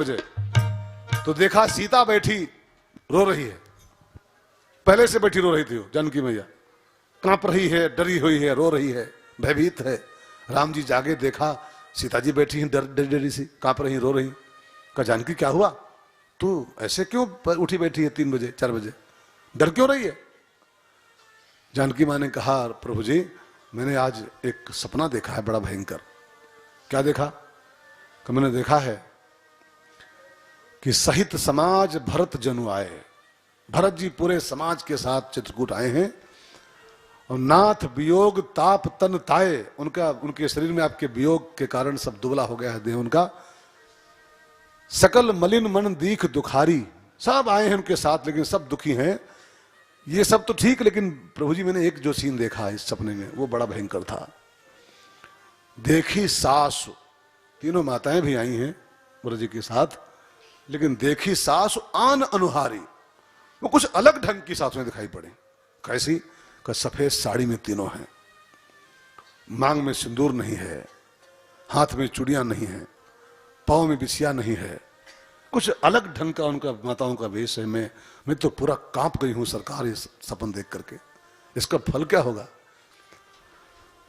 मुझे तो देखा सीता बैठी रो रही है, पहले से बैठी रो रही थी वो जानकी मैया, कांप रही है, डरी हुई है, रो रही है, भयभीत है। राम जी जागे, देखा सीता जी बैठी हैं डरी सी, कांप रही, रो रही। कहा जानकी क्या हुआ, तू ऐसे क्यों उठी बैठी है 3 बजे 4 बजे, डर क्यों रही है? जानकी माँ ने कहा प्रभु जी मैंने आज एक सपना देखा है बड़ा भयंकर। क्या देखा? कि मैंने देखा है कि सहित समाज भरत जनु आए, भरत जी पूरे समाज के साथ चित्रकूट आए हैं और नाथ वियोग ताप तन ताए, उनके शरीर में आपके वियोग के कारण सब दुबला हो गया है देह उनका। सकल मलिन मन दीख दुखारी, सब आए हैं उनके साथ लेकिन सब दुखी हैं। ये सब तो ठीक, लेकिन प्रभु जी मैंने एक जो सीन देखा इस सपने में वो बड़ा भयंकर था। देखी सासु, तीनों माताएं भी आई हैं ब्रज जी के साथ, लेकिन देखी सासु आन अनुहारी, वो कुछ अलग ढंग की सासुएं दिखाई पड़ी। कैसी? का सफेद साड़ी में तीनों हैं, मांग में सिंदूर नहीं है, हाथ में चूड़ियां नहीं है, पांव में बिछिया नहीं है, कुछ अलग ढंग का उनका माताओं का वेश है। मैं तो पूरा कांप गई हूं सरकार इस सपन देख करके, इसका फल क्या होगा?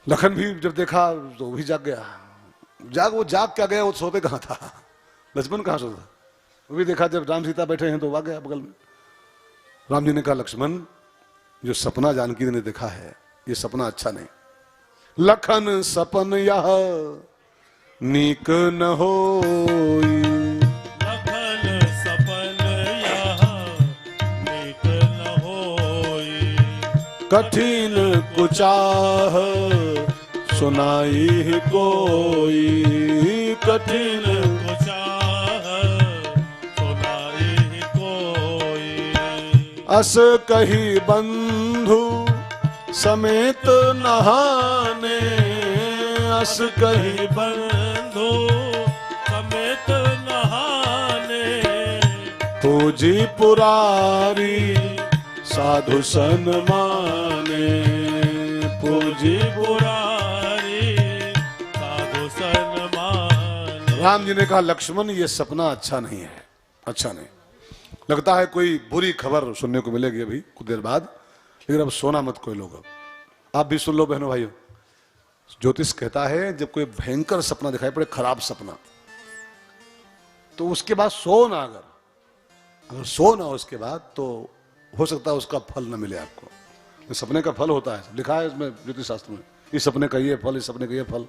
लखन भी जब देखा तो वो भी जाग गया। वो जाग क्या गया, वो सोते कहां था? लक्ष्मण कहां सोता? वो भी देखा जब राम सीता बैठे हैं तो वो आ गया बगल में। राम जी ने कहा लक्ष्मण जो सपना जानकी ने देखा है ये सपना अच्छा नहीं। लखन सपन यह नीक न होई, लखन सपन यह नीक न होई, कठिन कुचाह सुनाई कोई, कठिन कुचाह सुनाई कोई। अस कही बंधु समेत नहाने, अस कही बंधु समेत नहाने, पूजी पुरारी साधु सन माने, पूजी पुरारी साधु सन माने। राम जी ने कहा लक्ष्मण ये सपना अच्छा नहीं है, अच्छा नहीं लगता है, कोई बुरी खबर सुनने को मिलेगी अभी कुछ देर बाद, लेकिन अब सोना मत कोई लोग। अब आप भी सुन लो बहनों भाइयों, ज्योतिष कहता है जब कोई भयंकर सपना दिखाई पड़े, खराब सपना, तो उसके बाद सो ना, अगर सो ना उसके बाद तो हो सकता है उसका फल ना मिले आपको। तो सपने का फल होता है, लिखा है इसमें ज्योतिष शास्त्र में, इस सपने का ये फल, इस सपने का ये फल।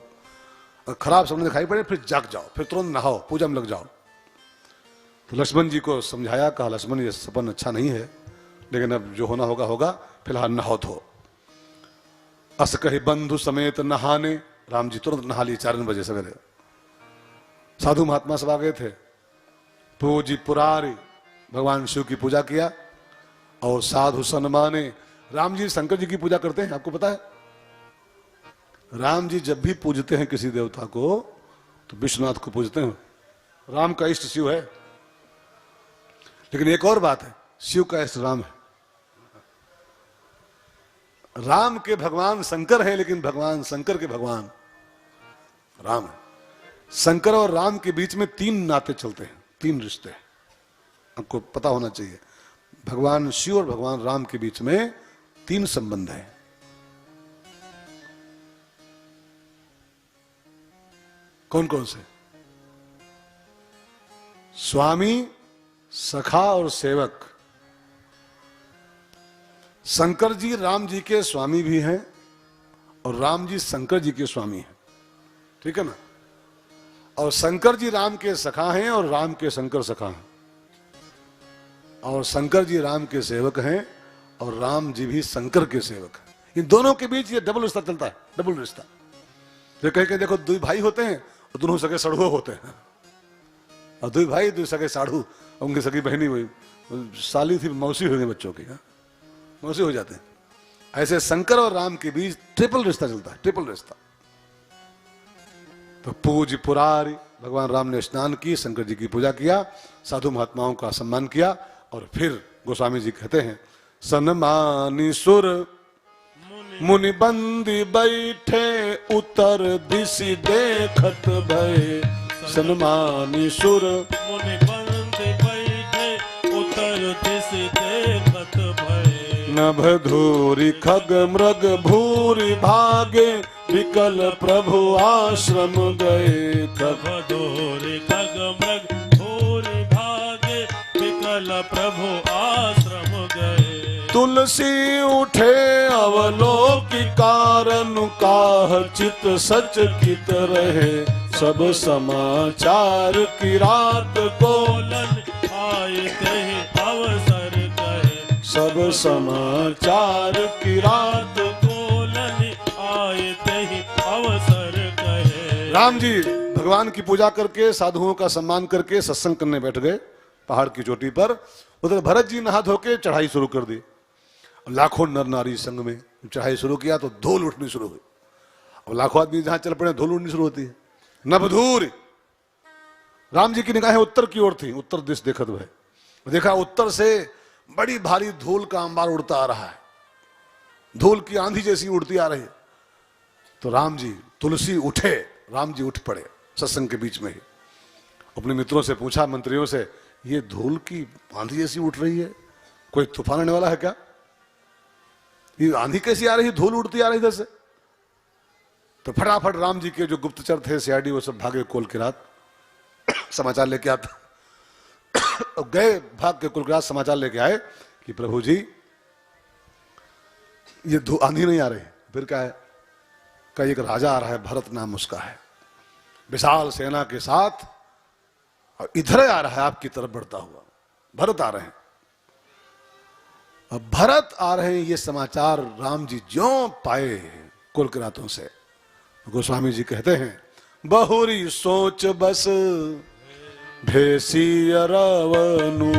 अगर खराब सपने दिखाई पड़े फिर जाग जाओ, फिर तुरंत नहाओ, पूजा में लग जाओ। तो लक्ष्मण जी को समझाया, कहा लक्ष्मण ये सपन अच्छा नहीं है, लेकिन अब जो होना होगा होगा, फिलहाल नहाओ धो। अस कही बंधु समेत नहाने, राम जी तुरंत नहा लिए 4 बजे सवेरे। साधु महात्मा सब आ गए थे। पूजी पुरारी, भगवान शिव की पूजा किया और साधु सन्माने। राम जी शंकर जी की पूजा करते हैं, आपको पता है? राम जी जब भी पूजते हैं किसी देवता को तो विश्वनाथ को पूजते हैं। राम का इष्ट शिव है, लेकिन एक और बात है, शिव का इष्ट राम है। राम के भगवान शंकर हैं, लेकिन भगवान शंकर के भगवान राम है। शंकर और राम के बीच में 3 नाते चलते हैं, 3 रिश्ते हैं, आपको पता होना चाहिए। भगवान शिव और भगवान राम के बीच में 3 संबंध हैं। कौन कौन से? स्वामी, सखा और सेवक। शंकर जी राम जी के स्वामी भी हैं और राम जी शंकर जी के स्वामी हैं, ठीक है ना? और शंकर जी राम के सखा हैं और राम के शंकर सखा हैं, और शंकर जी राम के सेवक हैं और राम जी भी शंकर के सेवक हैं। इन दोनों के बीच ये डबल रिश्ता चलता है, डबल रिश्ता। तो कह के देखो, 2 भाई होते हैं और दोनों सगे सड़ुओ होते हैं, और 2 भाई 2 सगे साढ़ू, उनकी सगी बहनी हुई साली थी, मौसी हो गई बच्चों की, मौसी हो जाते हैं। ऐसे शंकर और राम के बीच ट्रिपल रिश्ता चलता है, ट्रिपल रिश्ता। तो पूज पुरारी, भगवान राम ने स्नान की, शंकर जी की पूजा किया, साधु महात्माओं का सम्मान किया, और फिर गोस्वामी जी कहते हैं सन्मानी सुर मुनि बंदी बैठे, उत्तर दिशि देखत भय सन्मानी सुर मुनि पंथ बैठे उत्तर दिश देखत भय नभ धूरी खग मृग भूरि भागे विकल प्रभु आश्रम गए कब भदोरी खग मृग भूरि भागे विकल प्रभु आश्रम गए तुलसी उठे अवलोकि कारण काह चित सच कित रहे सब समाचार की रात को बोलन आए कहे अवसर कहे सब समाचार की रात बोलन आए कहे अवसर कहे राम जी भगवान की पूजा करके साधुओं का सम्मान करके सत्संग करने बैठ गए पहाड़ की चोटी पर। उधर भरत जी नहा धो के चढ़ाई शुरू कर दी। लाखों नर नारी संग में चढ़ाई शुरू किया तो धूल उठनी शुरू हुई। अब लाखों आदमी जहां चल पड़े धूल उठनी शुरू होती है। नभधूर राम जी की निगाहें उत्तर की ओर थी। उत्तर दिश देखत हुए देखा उत्तर से बड़ी भारी धूल का अंबार उड़ता आ रहा है। धूल की आंधी जैसी उड़ती आ रही है। तो राम जी तुलसी उठे, राम जी उठ पड़े सत्संग के बीच में ही। अपने मित्रों से पूछा, मंत्रियों से, ये धूल की आंधी जैसी उठ रही है, कोई तूफान आने वाला है क्या? ये आंधी कैसी आ रही है, धूल उड़ती आ रही इधर से। तो फटाफट राम जी के जो गुप्तचर थे सीआईडी वो सब भागे कोल की रात समाचार लेके आते गए भाग के कुल रात समाचार लेके आए कि प्रभु जी ये आंधी नहीं आ रही। फिर क्या है? का एक राजा आ रहा है, भरत नाम उसका है, विशाल सेना के साथ, और इधर आ रहा है आपकी तरफ बढ़ता हुआ। भरत आ रहे हैं। अब भरत आ रहे हैं ये समाचार राम जी ज्यों पाए कुल किरातों से। गोस्वामी जी कहते हैं, बहुरी सोच बस भेसी अरवनु,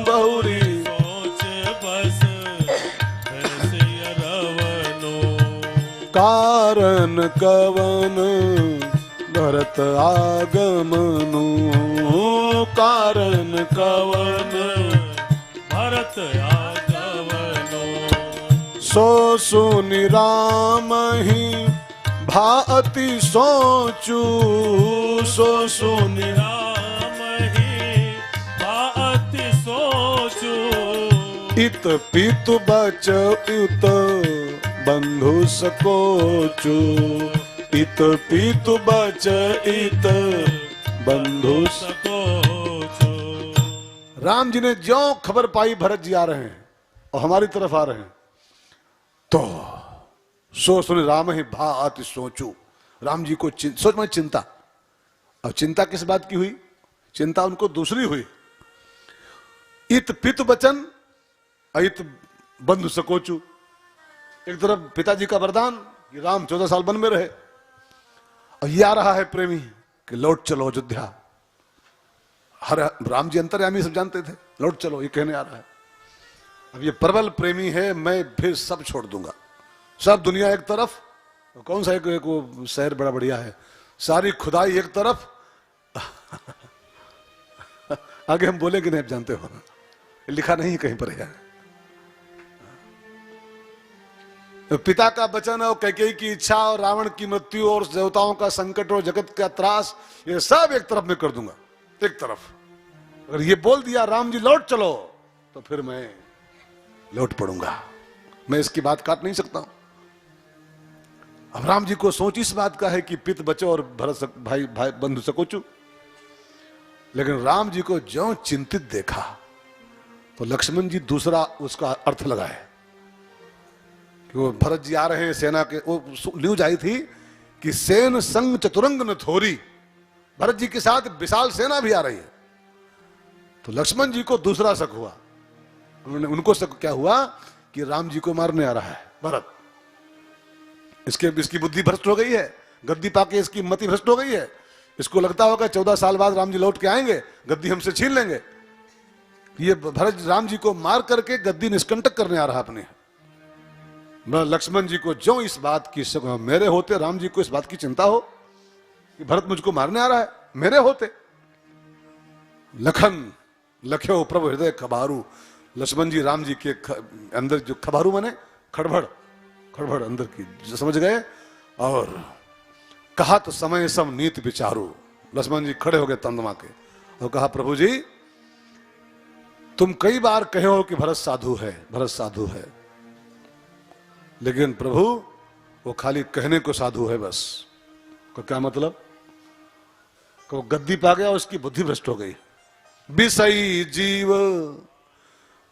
बहुरी सोच बस ऐसी अरवनो कारण कवन भरत आगमनु, कारण कवन भरत आगमनो सो सुनि राम ही भाअति सोचू, सो सुनि राम ही भाअति सोचू इत पितु बच उत बंधु सकोचू, इत पितु बच इत बंधु सकोचो राम जी ने ज्यों खबर पाई भरत जी आ रहे हैं और हमारी तरफ आ रहे हैं, तो सो सुन राम ही भा आति सोचू, राम जी को सोच में चिंता। अब चिंता किस बात की हुई? चिंता उनको दूसरी हुई। इत पित बचन अत बंधु सकोचू। एक तरफ पिताजी का वरदान कि राम 14 साल वन में रहे, और ये आ रहा है प्रेमी कि लौट चलो अयोध्या। हर राम जी अंतर्यामी सब जानते थे, लौट चलो ये कहने आ रहा है। अब ये प्रबल प्रेमी है, मैं फिर सब छोड़ दूंगा, सब दुनिया एक तरफ, कौन सा एक वो शहर बड़ा बढ़िया है, सारी खुदाई एक तरफ आगे हम बोले कि नहीं आप जानते हो, लिखा नहीं कहीं पर है। पिता का वचन और कैकेयी की इच्छा और रावण की मृत्यु और देवताओं का संकट और जगत का त्रास, ये सब एक तरफ मैं कर दूंगा, एक तरफ। अगर ये बोल दिया राम जी लौट चलो, तो फिर मैं लौट पड़ूंगा, मैं इसकी बात काट नहीं सकता हूं। अब राम जी को सोच इस बात का है कि पित बचो और भरत भाई भाई बंधु सकोचू, लेकिन राम जी को ज्यों चिंतित देखा तो लक्ष्मण जी दूसरा उसका अर्थ लगाए कि वो भरत जी आ रहे हैं सेना के। वो न्यूज आई थी कि सेन संग चतुरंग न थोरी, भरत जी के साथ विशाल सेना भी आ रही है। तो लक्ष्मण जी को दूसरा शक हुआ। उनको शक क्या हुआ कि राम जी को मारने आ रहा है भरत, इसकी बुद्धि भ्रष्ट हो गई है, गद्दी पाके इसकी मति भ्रष्ट हो गई है। इसको लगता होगा 14 साल बाद राम जी लौट के आएंगे, गद्दी हमसे छीन लेंगे। ये भरत राम जी को मार करके गद्दी निष्कंटक करने आ रहा अपने। लक्ष्मण जी को जो इस बात की मेरे होते राम जी को इस बात की चिंता हो कि भरत मुझको मारने आ रहा है, मेरे होते। लखन लख्यो प्रभु हृदय खबारू, लक्ष्मण जी राम जी के अंदर जो खबारू माने खड़बड़, खड़बड़ अंदर की समझ गए और कहा तो समय सम नीत विचारू, लक्ष्मण जी खड़े हो गए तंदमा के और कहा, प्रभु जी तुम कई बार कहे हो कि भरत साधु है, भरत साधु है, लेकिन प्रभु वो खाली कहने को साधु है बस। को क्या मतलब? को गद्दी पा गया, उसकी बुद्धि भ्रष्ट हो गई। बिसई जीव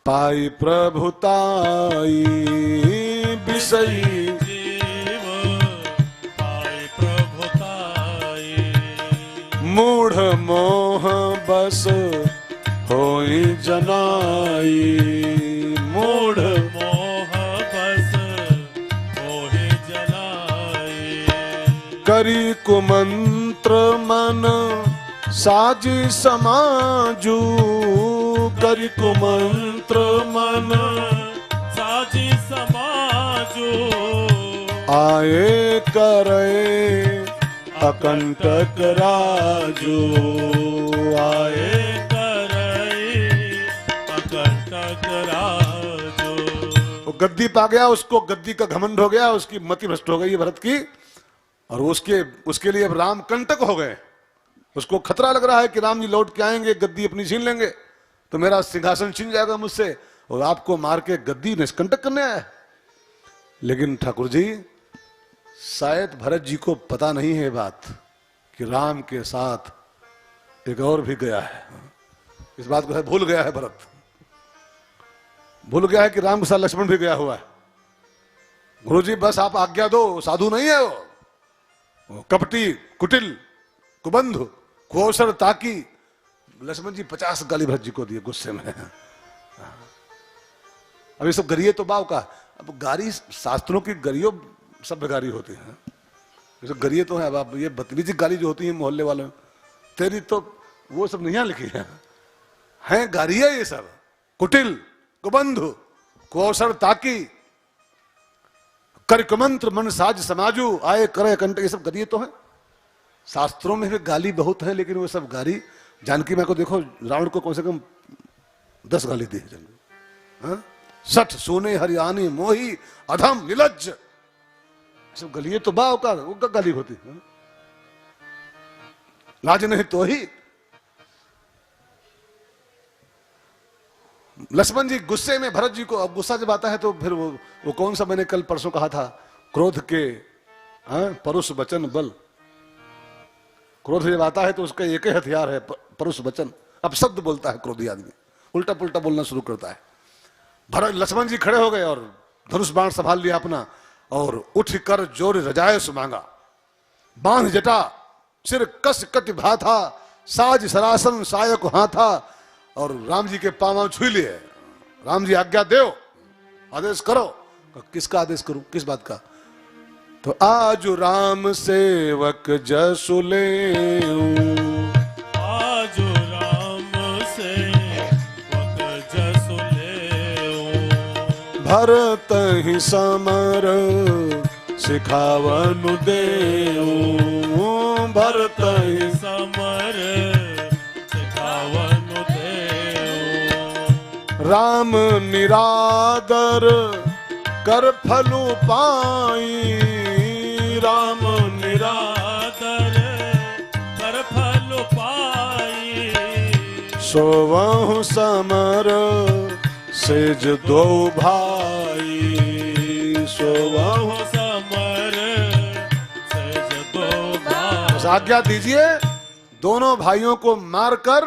पाई प्रभुताई, बिसई जीव पाई प्रभुताई। मूढ़ मोह बस होई जनाई, मूढ़ मोह बस मोहि जनाई। करी कुमंत्र मन साजी समाजू, करी कुमंत्र मन साजी समाजो। आए करे अकंटक राजू, आए वो गद्दी पा गया, उसको गद्दी का घमंड हो गया, उसकी मति भ्रष्ट हो गई है भरत की, और उसके लिए अब राम कंटक हो गए। उसको खतरा लग रहा है कि राम जी लौट के आएंगे, गद्दी अपनी छीन लेंगे तो मेरा सिंहासन छीन जाएगा मुझसे, और आपको मार के गद्दी निष्कंटक करने आया। लेकिन ठाकुर जी शायद भरत जी को पता नहीं है बात कि राम के साथ एक और भी गया है। इस बात को भूल गया है भरत, भूल गया है कि राम के साथ लक्ष्मण भी गया हुआ है। गुरु जी बस आप आज्ञा दो, साधु नहीं है वो कपटी, कुटिल, कुबंधु, कुअवसर ताकी। लक्ष्मण जी 50 गाली भरत जी को दिए गुस्से में। अब ये सब गरिए तो बाव का, अब गारी शास्त्रों की गरियो सभ्य गारी होती है, ये सब गरिए तो है। अब आप ये बदतमीजी गाली जो होती है मोहल्ले वालों, तेरी तो वो सब नहीं लिखी है गारिया ये सब। कुटिल, कुबंधु, कुअवसर ताकी, कर कुमंत्र मन साज समाजू, आए करे कंट, ये सब गरिए तो है। शास्त्रों में भी गाली बहुत है, लेकिन वो सब गाली जानकी मां को देखो, रावण को कम से कम 10 गाली दी है। सठ सोने हरियाणी मोही अधम निलज्ज, सब गलिए तो बाव का वो गाली होती है। लाज नहीं तो ही। लक्ष्मण जी गुस्से में भरत जी को, अब गुस्सा जब आता है तो फिर वो कौन सा मैंने कल परसों कहा था, क्रोध के परुष वचन बल। क्रोध जब आता है तो उसका एक ही हथियार है, परुष वचन। अब शब्द बोलता है क्रोधी आदमी, उल्टा पुल्टा बोलना शुरू करता है। भरत लक्ष्मण जी खड़े हो गए और धनुष बाण संभाल लिया अपना, और उठ कर जोर रजाए सुमांगा, बांध जटा सिर कस कति भाथा, साज सरासन सायक हाथा, और राम जी के पांव छू लिए। राम जी आज्ञा दो, आदेश करो। किसका आदेश करूं, किस बात का? तो आज राम सेवक जसु लेऊं, आज राम सेवक जसु लेऊं। भरत ही समर सिखावनु देऊं, भरत ही समर सिखावनु देऊं। राम निरादर कर फलु पाई, राम निरादर कर फल पाई। सोवहु समर सेज दो भाई, सोवहु समर सेज दो भाई। बस आज्ञा दीजिए, दोनों भाइयों को मारकर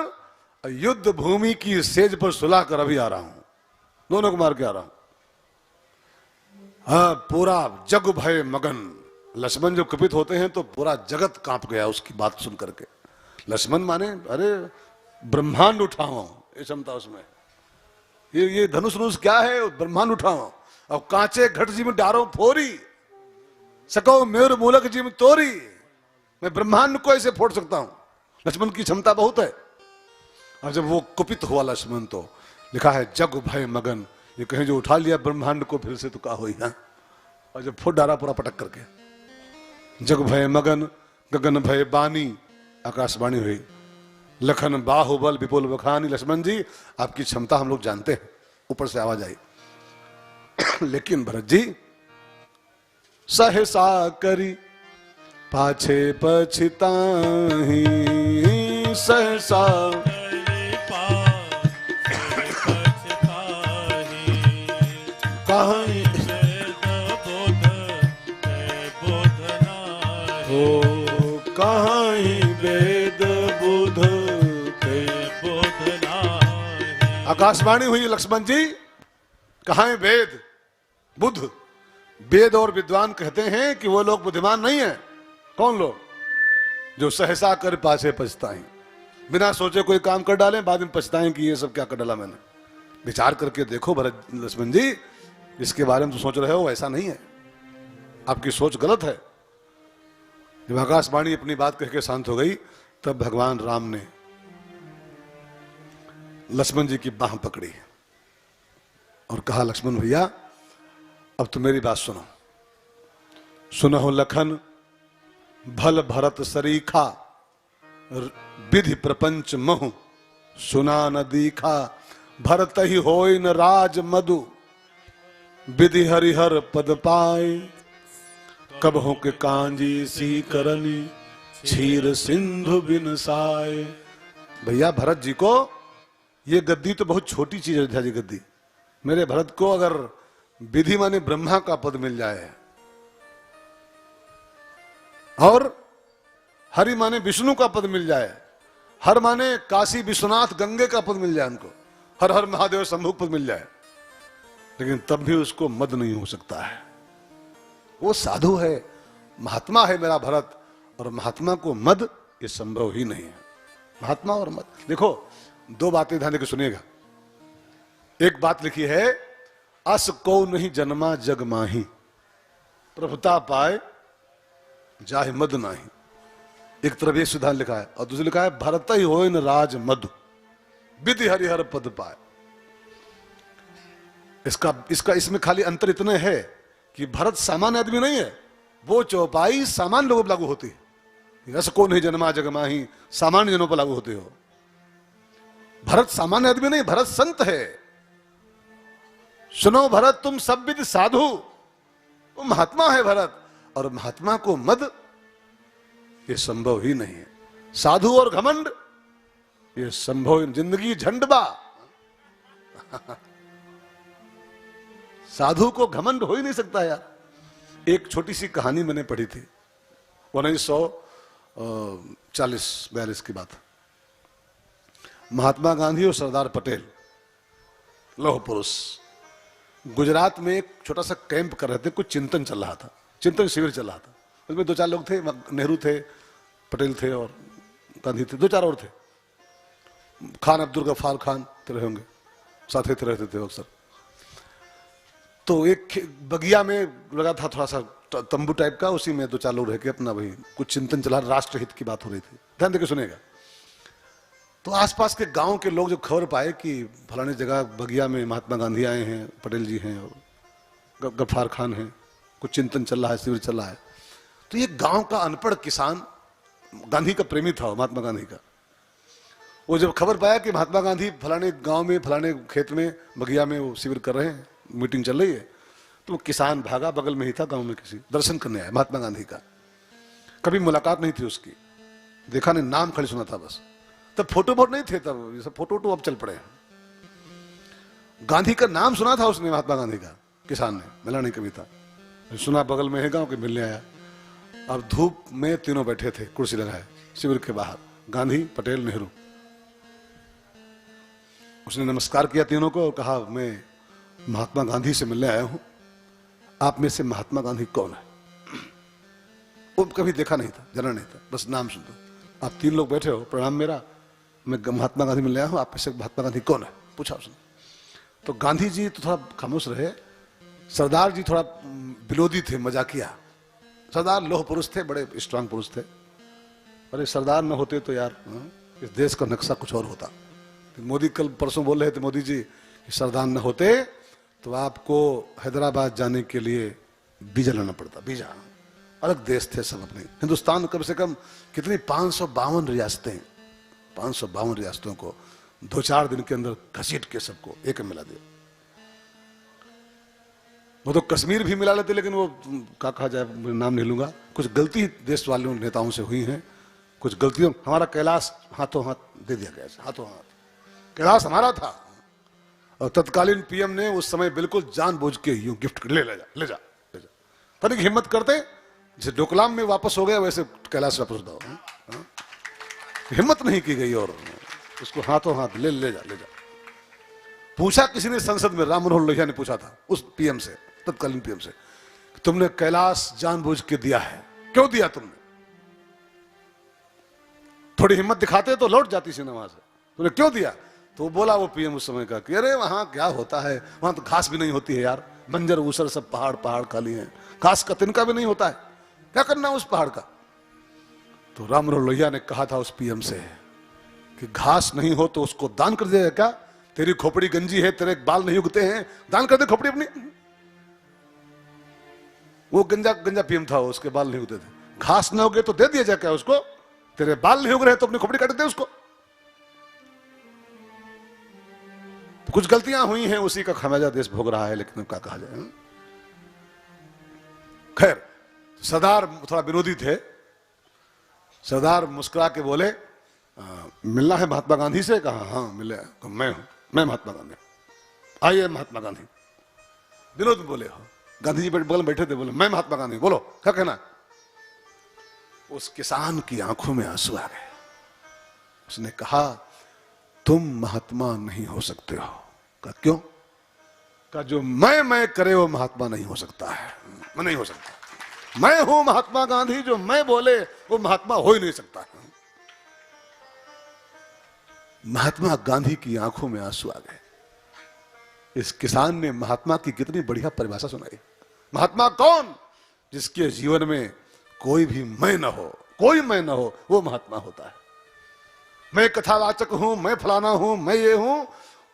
युद्ध भूमि की सेज पर सुला कर अभी आ रहा हूं, दोनों को मार के आ रहा हूं। हाँ, पूरा जग भय मगन। लक्ष्मण जब कुपित होते हैं तो पूरा जगत कांप गया उसकी बात सुन करके। लक्ष्मण माने अरे ब्रह्मांड उठाओ, ये क्षमता उसमें। ये धनुष धनुष क्या है, ब्रह्मांड उठाओ। अब कांचे घट जी में डारो फोरी, सको मेर मूलक जी में तोरी। मैं ब्रह्मांड को ऐसे फोड़ सकता हूं, लक्ष्मण की क्षमता बहुत है। और जब वो कुपित हुआ लक्ष्मण तो लिखा है जग भय मगन, ये कहीं जो उठा लिया ब्रह्मांड को फिर से तो क्या हुई है। और जब फुट डाला पूरा पटक करके, जग भय मगन गगन भय बानी, आकाशवाणी हुई। लखन बाहुबल विपुल बखानी। लक्ष्मण जी आपकी क्षमता हम लोग जानते हैं, ऊपर से आवाज आई। लेकिन भरत जी सहसा करी पाछे पछताही सहसा करे पाछे पछताहि। कहीं हो कहीं वेद बुध थे। आकाशवाणी हुई लक्ष्मण जी, कहाँ है वेद बुध? वेद और विद्वान कहते हैं कि वो लोग बुद्धिमान नहीं है। कौन लोग? जो सहसा कर पाछे पछताएं, बिना सोचे कोई काम कर डालें, बाद में पछताएं कि ये सब क्या कर डाला मैंने। विचार करके देखो भरत लक्ष्मण जी, इसके बारे में तो सोच रहे हो, ऐसा नहीं है, आपकी सोच गलत है। जब आकाशवाणी अपनी बात कह के शांत हो गई, तब भगवान राम ने लक्ष्मण जी की बाह पकड़ी और कहा, लक्ष्मण भैया अब तो मेरी बात सुनो। सुनहो लखन भल भरत सरीखा, विधि प्रपंच महु सुना न दीखा। भरत ही होय न राज मधु, विधि हरिहर पद पाए। कब हो के कांजी सी करनी, क्षीर सिंधु बिन साए। भैया भरत जी को ये गद्दी तो बहुत छोटी चीज है, अयोध्या जी गद्दी। मेरे भरत को अगर विधि माने ब्रह्मा का पद मिल जाए और हरि माने विष्णु का पद मिल जाए, हर माने काशी विश्वनाथ गंगे का पद मिल जाए, उनको हर हर महादेव शंभु पद मिल जाए, लेकिन तब भी उसको मद नहीं हो सकता है। वो साधु है, महात्मा है मेरा भरत, और महात्मा को मद ये संभव ही नहीं है। महात्मा और मद, देखो दो बातें ध्यान देकर सुनिएगा। एक बात लिखी है, अस को नहीं जन्मा जग माही, प्रभुता पाए जाहि मद नाही। एक तरफ ये सिद्धांत लिखा है, और दूसरी लिखा है, भरत ही होय न राज मधु, विधि हरिहर पद पाए। इसमें खाली अंतर इतने है कि भरत सामान्य आदमी नहीं है, वो चौपाई सामान्य लोगों पर लागू होती है। रस को नहीं जन्मा जग माही सामान्य जनों पर लागू होते हो। भरत सामान्य आदमी नहीं, भरत संत है। सुनो भरत तुम सब विद साधु, वो महात्मा है भरत, और महात्मा को मद ये संभव ही नहीं है। साधु और घमंड ये संभव, जिंदगी झंडबा। साधु को घमंड हो ही नहीं सकता यार। एक छोटी सी कहानी मैंने पढ़ी थी, 1940-42 की बात। महात्मा गांधी और सरदार पटेल, लौह पुरुष, गुजरात में एक छोटा सा कैंप कर रहे थे। कुछ चिंतन चल रहा था, चिंतन शिविर चल रहा था। उसमें 2-4 लोग थे, नेहरू थे, पटेल थे और गांधी थे, 2-4 और थे। खान अब्दुल गफ्फार खान रहे होंगे, साथ ही रहते थे अक्सर। तो एक बगिया में लगा था थोड़ा सा तंबू टाइप का, उसी में 2-4 लोग रह के अपना भाई कुछ चिंतन चला, राष्ट्रहित की बात हो रही थी। ध्यान देके सुनेगा। तो आसपास के गांव के लोग जब खबर पाए कि फलाने जगह बगिया में महात्मा गांधी आए हैं, पटेल जी हैं और गफ्फार खान हैं, कुछ चिंतन चल रहा है, शिविर चल रहा है, तो ये गांव का अनपढ़ किसान गांधी का प्रेमी था, महात्मा गांधी का। वो जब खबर पाया कि महात्मा गांधी फलाने गांव में फलाने खेत में बगिया में वो शिविर कर रहे हैं, मीटिंग चल रही है, तो वो किसान भागा, बगल में ही था गांव में, किसी दर्शन करने आया महात्मा गांधी का। कभी मुलाकात नहीं थी उसकी, देखा नहीं, नाम खाली सुना था बस। तब फोटो वोट नहीं थे, तब ये सब फोटो वोटो अब चल पड़े हैं। गांधी का नाम सुना था उसने, महात्मा गांधी का, किसान ने, मिला नहीं कभी था। सुना बगल में है गांव के, मिलने आया। अब धूप में तीनों बैठे थे कुर्सी लगाए शिविर के बाहर, गांधी, पटेल, नेहरू। उसने नमस्कार किया तीनों को और कहा, मैं महात्मा गांधी से मिलने आया हूं, आप में से महात्मा गांधी कौन है? वो कभी देखा नहीं था, जाना नहीं था, बस नाम सुनता। आप 3 लोग बैठे हो, प्रणाम मेरा, मैं महात्मा गांधी मिलने आया हूं, आप में से महात्मा गांधी कौन है? पूछा उसने। तो गांधी जी तो थोड़ा खामोश रहे, सरदार जी थोड़ा विनोदी थे, मजाकिया। सरदार लोह पुरुष थे, बड़े स्ट्रांग पुरुष थे। अरे सरदार न होते तो यार इस देश का नक्शा कुछ और होता। तो मोदी कल परसों बोल रहे थे, मोदी जी, कि सरदार न होते तो आपको हैदराबाद जाने के लिए वीजा लेना पड़ता, वीजा। अलग देश थे सब अपने। हिंदुस्तान कम से कम कितनी 552 रियासतें, 552 रियासतों को 2-4 दिन के अंदर घसीट के सबको एक में मिला दिया। वो तो कश्मीर भी मिला लेते, लेकिन वो क्या कहा जाए, नाम नहीं लूंगा। कुछ गलती देश वालों नेताओं से हुई हैं, कुछ गलतियों। हमारा कैलाश हाथों हाथ दे दिया गया, हाथों हाथ कैलाश हमारा था, और तत्कालीन पीएम ने उस समय बिल्कुल जानबूझ के यूं गिफ्ट ले जा ले जा ले जा। पर हिम्मत करते, जैसे डोकलाम में वापस हो गया वैसे कैलाश वापस दो। हिम्मत नहीं की गई और उसको हाथों हाथ ले ले जा ले जा। पूछा किसी ने संसद में, राम मनोहर लोहिया ने पूछा था उस पीएम से, तत्कालीन पीएम से, तुमने कैलाश जानबूझ के दिया है, क्यों दिया तुमने? थोड़ी हिम्मत दिखाते तो लौट जाती सेना वहां से, तुमने क्यों दिया? तो बोला वो पीएम उस समय का कि अरे वहां क्या होता है, वहां तो घास भी नहीं होती है यार, बंजर ऊसर सब पहाड़ पहाड़ खाली हैं, घास का तिनका भी नहीं होता है, क्या करना उस पहाड़ का? तो राम मनोहर लोहिया ने कहा था उस पीएम से कि घास नहीं हो तो उसको दान कर देगा क्या? तेरी खोपड़ी गंजी है, तेरे बाल नहीं उगते हैं, दान कर दे खोपड़ी अपनी। वो गंजा गंजा पीएम था, उसके बाल नहीं उगते थे, घास ना उगे तो दे दिया जाए क्या उसको? तेरे बाल नहीं उग रहे तो अपनी खोपड़ी काट दे उसको। तो कुछ गलतियां हुई हैं, उसी का खामियाजा देश भोग रहा है, लेकिन क्या कहा जाए। खैर, सरदार थोड़ा विरोधी थे। सरदार मुस्कुरा के बोले, मिलना है महात्मा गांधी से? कहा हाँ मिले, मैं महात्मा गांधी, आइए महात्मा गांधी। विनोद में बोले, हो गांधी जी बगल में बैठे थे, बोले मैं महात्मा गांधी, बोलो क्या कहना? उस किसान की आंखों में आंसू आ गए। उसने कहा तुम महात्मा नहीं हो सकते हो। कहा क्यों? कहा जो मैं करे वो महात्मा नहीं हो सकता है, मैं नहीं हो सकता, मैं हूं महात्मा गांधी, जो मैं बोले वो महात्मा हो ही नहीं सकता। महात्मा गांधी की आंखों में आंसू आ गए। इस किसान ने महात्मा की कितनी बढ़िया परिभाषा सुनाई। महात्मा कौन? जिसके जीवन में कोई भी मैं न हो, कोई मैं न हो, वो महात्मा होता है। मैं कथावाचक हूं, मैं फलाना हूं, मैं ये हूं,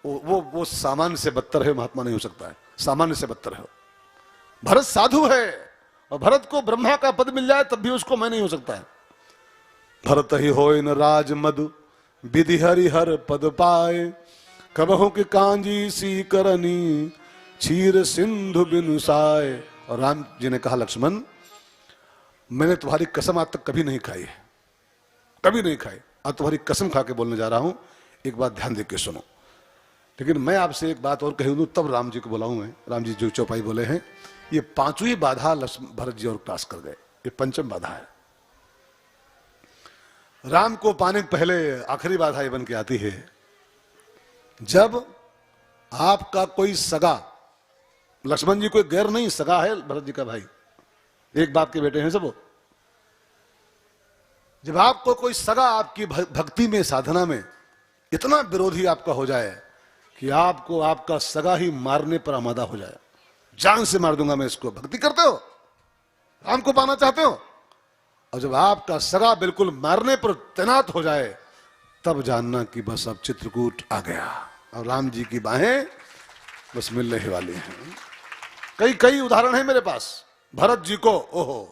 वो सामान्य से बदतर है, महात्मा नहीं हो सकता है, सामान्य से बदतर है। भरत साधु है और भरत को ब्रह्मा का पद मिल जाए तब भी उसको मैं नहीं हो सकता है। भरत ही होय न राज मधु, विधि हरि हर पद पाए, कबहु की कांजी सी करनी, क्षीर सिंधु बिनुसाए। और राम जी ने कहा लक्ष्मण, मैंने तुम्हारी कसम आज तक कभी नहीं खाई है, कभी नहीं खाई, आज तुम्हारी कसम खा के बोलने जा रहा हूं। एक बात ध्यान देके सुनो, लेकिन मैं आपसे एक बात और कही दूं तब राम जी को बुलाऊं मैं। राम जी जो चौपाई बोले हैं, ये पांचवी बाधा भरत जी और क्रॉस कर गए, ये पंचम बाधा है। राम को पाने के पहले आखिरी बाधा ये बन के आती है, जब आपका कोई सगा, लक्ष्मण जी कोई गैर नहीं, सगा है भरत जी का भाई, एक बाप के बेटे हैं सब। जब आपको कोई सगा आपकी भक्ति में, साधना में इतना विरोधी आपका हो जाए कि आपको आपका सगा ही मारने पर आमादा हो जाए, जान से मार दूंगा मैं इसको, भक्ति करते हो, राम को पाना चाहते हो, और जब आपका सगा बिल्कुल मारने पर तैनात हो जाए, तब जानना कि बस अब चित्रकूट आ गया और राम जी की बाहें बस मिलने वाली हैं। कई कई उदाहरण है मेरे पास। भरत जी को, ओहो,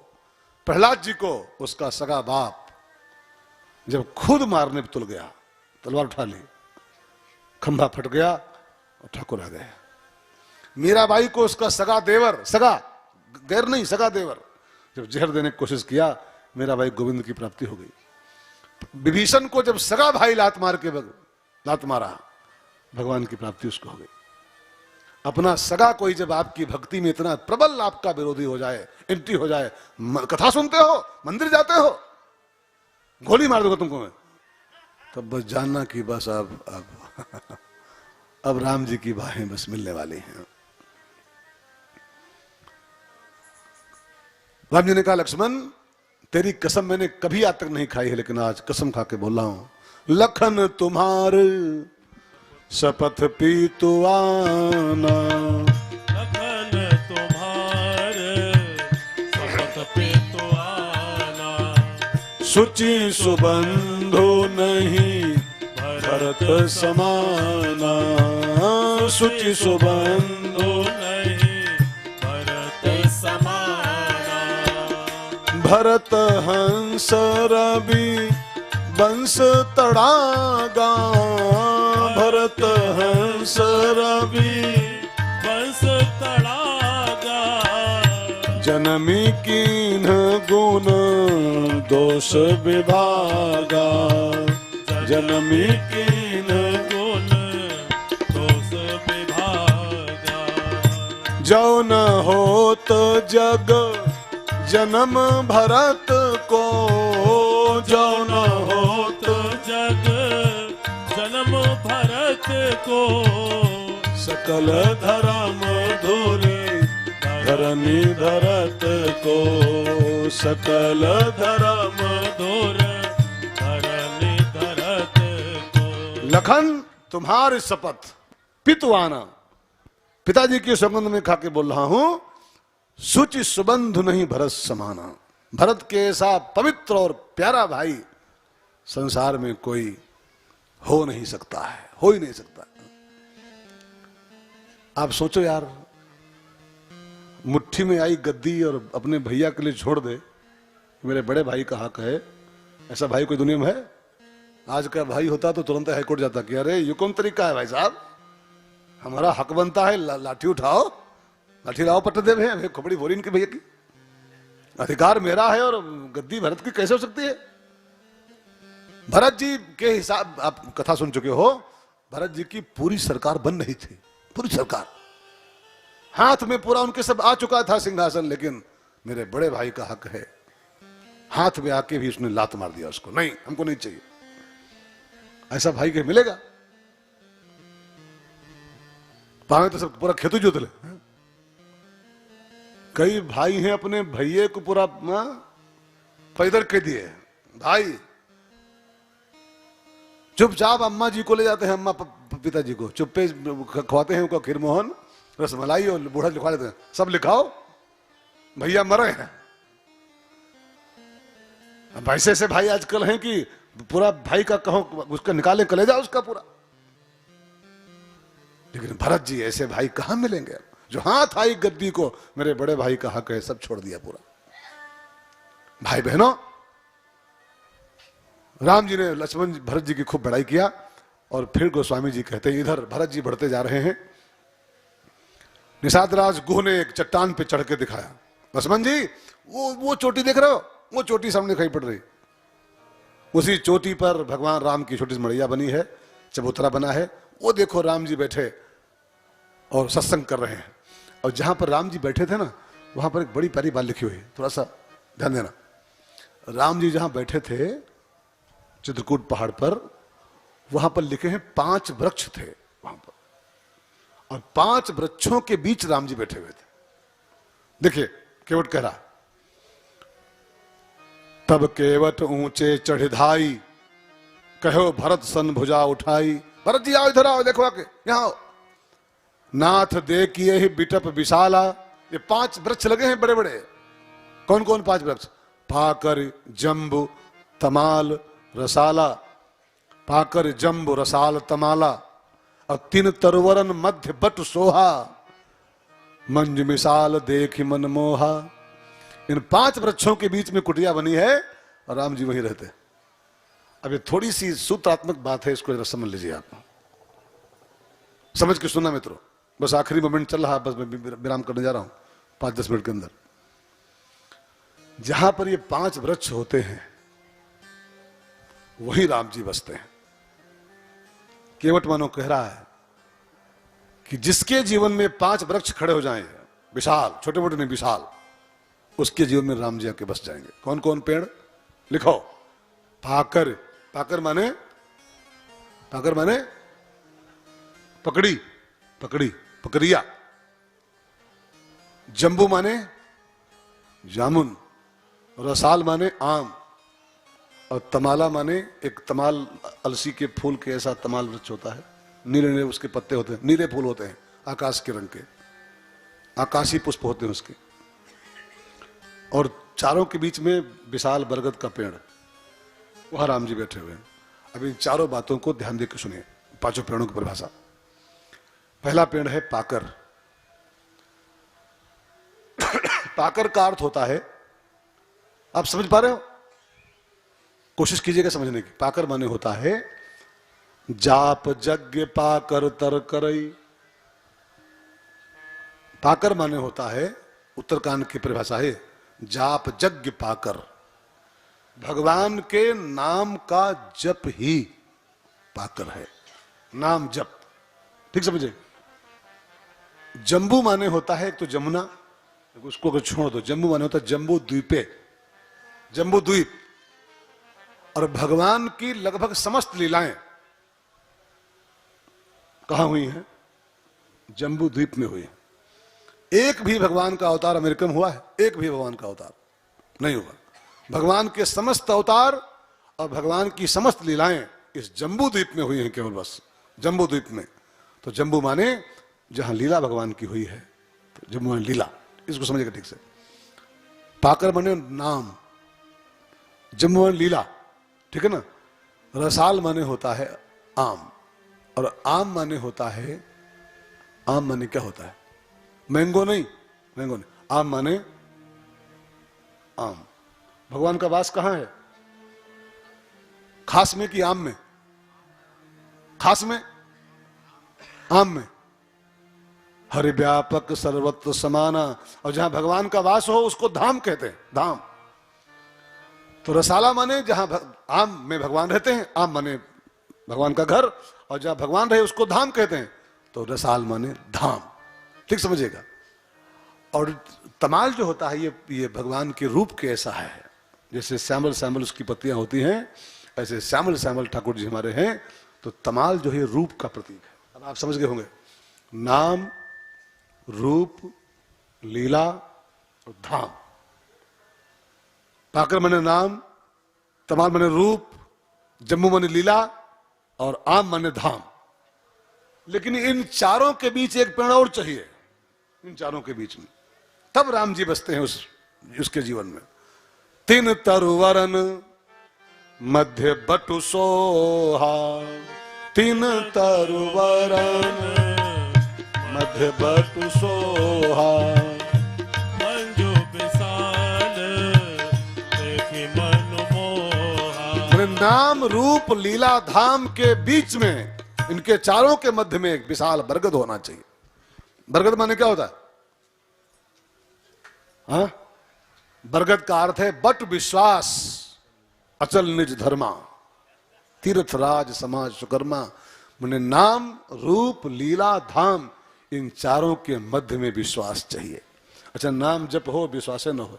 प्रहलाद जी को उसका सगा बाप जब खुद मारने पर तुल गया, तलवार उठा ली, खंभा फट गया और ठाकुर आ गए। मीराबाई को उसका सगा देवर, सगा गैर नहीं, सगा देवर, जब जहर देने की कोशिश किया, मीराबाई गोविंद की प्राप्ति हो गई। विभीषण को जब सगा भाई लात मारा, भगवान की प्राप्ति उसको हो गई। अपना सगा कोई जब आपकी भक्ति में इतना प्रबल आपका विरोधी हो जाए, एंटी हो जाए, कथा सुनते हो, मंदिर जाते हो, गोली मार दूंगा तुमको मैं, तब बस जानना कि बस अब राम जी की बाहें बस मिलने वाली हैं। राम जी ने कहा लक्ष्मण, तेरी कसम मैंने कभी आज तक नहीं खाई है, लेकिन आज कसम खा के बोल रहा हूं, लखन तुम्हारे शपथ पीतुआना, लखन तुम्हारे शपथ पीतुआना, सुचि सुबंधु नहीं भरत समाना, सुचि सुबंधु नहीं भरत समाना, भरत हंस रवि वंश तड़ागा, भरत हंस रवि बंस तड़ागा, जनमी कीन गुण दोष विभागा, जनमी कीन गुण दोष विभागा। जो न होत जग जन्म भरत को, जो न होत जग जन्म भरत को, सकल धर्म धुरी धरनी धरत को, सकल धर्म धुर धरनी धरत को। लखन तुम्हारी शपथ पितुआना, पिताजी की सौगंध में खाके बोल रहा हूं, सुचि सुबंधु नहीं भरत समाना। भरत के ऐसा पवित्र और प्यारा भाई संसार में कोई हो नहीं सकता है, हो ही नहीं सकता। आप सोचो यार, मुट्ठी में आई गद्दी और अपने भैया के लिए छोड़ दे, मेरे बड़े भाई का हक है। ऐसा भाई कोई दुनिया में है? आज का भाई होता तो तुरंत हाईकोर्ट जाता कि अरे ये कौन तरीका है भाई साहब, हमारा हक बनता है, लाठी उठाओ, लाठी लाओ पट्टदेव है, खोपड़ी बोली इनके भैया की, अधिकार मेरा है और गद्दी भरत की कैसे हो सकती है? भरत जी के हिसाब, आप कथा सुन चुके हो, भरत जी की पूरी सरकार बन रही थी, पूरी सरकार हाथ में पूरा उनके सब आ चुका था सिंहासन, लेकिन मेरे बड़े भाई का हक है, हाथ में आके भी उसने लात मार दिया उसको, नहीं हमको नहीं चाहिए। ऐसा भाई के मिलेगा? पावे तो सब पूरा खेतु जोत ले। कई भाई हैं अपने भैये को पूरा पैदल के दिए, भाई चुपचाप अम्मा जी को ले जाते हैं, अम्मा पिताजी को चुप्पे खवाते हैं उनको खीरमोहन रसमलाई और बूढ़ा लिखवा देते हैं, सब लिखाओ भैया मरे हैं। अब ऐसे ऐसे भाई आजकल हैं कि पूरा भाई का कहो उसका निकाले कलेजा उसका पूरा। लेकिन भरत जी ऐसे भाई कहां मिलेंगे? जो हाथ आई गद्दी को, मेरे बड़े भाई का हक है, सब छोड़ दिया पूरा। भाई बहनों, राम जी ने लक्ष्मण भरत जी की खूब बड़ाई किया और फिर गोस्वामी जी कहते हैं, इधर भरत जी बढ़ते जा रहे हैं, निषाद राज गुह ने एक चट्टान पे चढ़ के दिखाया, लक्ष्मण जी वो चोटी देख रहे हो, वो चोटी सामने दिखाई पड़ रही, उसी चोटी पर भगवान राम की छोटी सी मड़ैया बनी है, चबूतरा बना है, वो देखो राम जी बैठे और सत्संग कर रहे हैं। और जहां पर राम जी बैठे थे ना, वहां पर एक बड़ी प्यारी बात लिखी हुई है, थोड़ा सा ध्यान देना। राम जी जहां बैठे थे चित्रकूट पहाड़ पर, वहां पर लिखे हैं 5 वृक्ष थे वहां पर, और 5 वृक्षों के बीच राम जी बैठे हुए थे। देखिए केवट कह रहा, तब केवट ऊंचे चढ़िधाई, कहो भरत सन भुजा उठाई। भरत जी आओ, इधर आओ, देखो आके यहां आओ। नाथ देखिए ही बिटप विशाला, ये 5 वृक्ष लगे हैं बड़े बड़े। कौन कौन 5 वृक्ष? पाकर जम्बु तमाल रसाला, पाकर जम्बु रसाल तमाला, और 3 तरवरन मध्य बट सोहा, मंज मिसाल देख मन मोहा। इन 5 वृक्षों के बीच में कुटिया बनी है और राम जी वहीं रहते। अब ये थोड़ी सी सूत्रात्मक बात है, इसको जरा समझ लीजिए, आप समझ के सुनना मित्रों, बस आखिरी मोमेंट चल रहा, बस मैं विराम करने जा रहा हूं 5-10 मिनट के अंदर। जहां पर ये 5 वृक्ष होते हैं वही राम जी बसते हैं। केवट मानो कह रहा है कि जिसके जीवन में 5 वृक्ष खड़े हो जाएं, विशाल, छोटे मोटे नहीं विशाल, उसके जीवन में राम जी आके बस जाएंगे। कौन कौन पेड़? लिखो। पाकर, पाकर माने, पाकर माने पकड़ी, पकड़ी, पकड़िया। जम्बू माने जामुन, रसाल माने आम, और तमाला माने एक तमाल, अलसी के फूल के ऐसा तमाल वृक्ष होता है, नीले नीले उसके पत्ते होते हैं, नीले फूल होते हैं, आकाश के रंग के, आकाशी पुष्प होते हैं उसके, और चारों के बीच में विशाल बरगद का पेड़, वहां राम जी बैठे हुए हैं। अब इन चारों बातों को ध्यान देकर सुनिए, 5 पेड़ों की परिभाषा। पहला पेड़ है पाकर। पाकर का अर्थ होता है, आप समझ पा रहे हो? कोशिश कीजिएगा समझने की। पाकर माने होता है जाप यज्ञ पाकर तर करई। पाकर माने होता है उत्तरकांड की परिभाषा है जाप यज्ञ पाकर, भगवान के नाम का जप ही पाकर है, नाम जप। ठीक समझे? जम्बू माने होता है एक तो जमुना, उसको अगर छोड़ दो, जम्बू माने होता है जम्बू द्वीपे, जम्बू द्वीप। और भगवान की लगभग समस्त लीलाएं कहां हुई हैं? जम्बू द्वीप में हुई है। एक भी भगवान का अवतार अमेरिका में हुआ है? एक भी भगवान का अवतार नहीं हुआ। भगवान के समस्त अवतार और भगवान की समस्त लीलाएं इस जम्बू द्वीप में हुई हैं, केवल बस जम्बू द्वीप में। तो जम्बू माने जहां लीला भगवान की हुई है, तो जम्बू माने लीला, इसको समझेगा ठीक से। पाकर माने नाम, जम्बू माने लीला, ठीक है ना। रसाल माने होता है आम, और आम माने होता है, आम माने क्या होता है? मैंगो नहीं, मैंगो नहीं, आम माने आम। भगवान का वास कहां है? खास में कि आम में? खास में, आम में। हरि व्यापक सर्वत्र समाना, और जहां भगवान का वास हो उसको धाम कहते हैं, धाम। तो रसाला माने जहां आम में भगवान रहते हैं, आम माने भगवान का घर, और जहां भगवान रहे उसको धाम कहते हैं। तो रसाल माने धाम, ठीक समझिएगा। और तमाल जो होता है ये भगवान के रूप के ऐसा है, जैसे श्यामल श्यामल उसकी पत्तियां होती हैं, ऐसे श्यामल श्यामल ठाकुर जी हमारे हैं। तो तमाल जो है रूप का प्रतीक है। अब आप समझ गए होंगे, नाम, रूप, लीला और धाम। पाकर माने नाम, तमाल माने रूप, जम्मू माने लीला, और आम माने धाम। लेकिन इन चारों के बीच एक पेड़ और चाहिए, इन चारों के बीच में, तब राम जी बसते हैं उसके जीवन में। तीन तरुवरन मध्य बटु सोहा, तीन तरुवरन मध्य बटु सोहा, मंजू विशाल देखी मन मोहा। मेरे नाम, रूप, लीला, धाम के बीच में, इनके चारों के मध्य में एक विशाल बरगद होना चाहिए। बरगद माने क्या होता है? हाँ? बरगद का अर्थ है बट विश्वास, अचल निज धर्मा, तीर्थ राज समाज सुकर्मा। मुझे नाम, रूप, लीला, धाम, इन चारों के मध्य में विश्वास चाहिए। अच्छा, नाम जप हो, विश्वास न हो,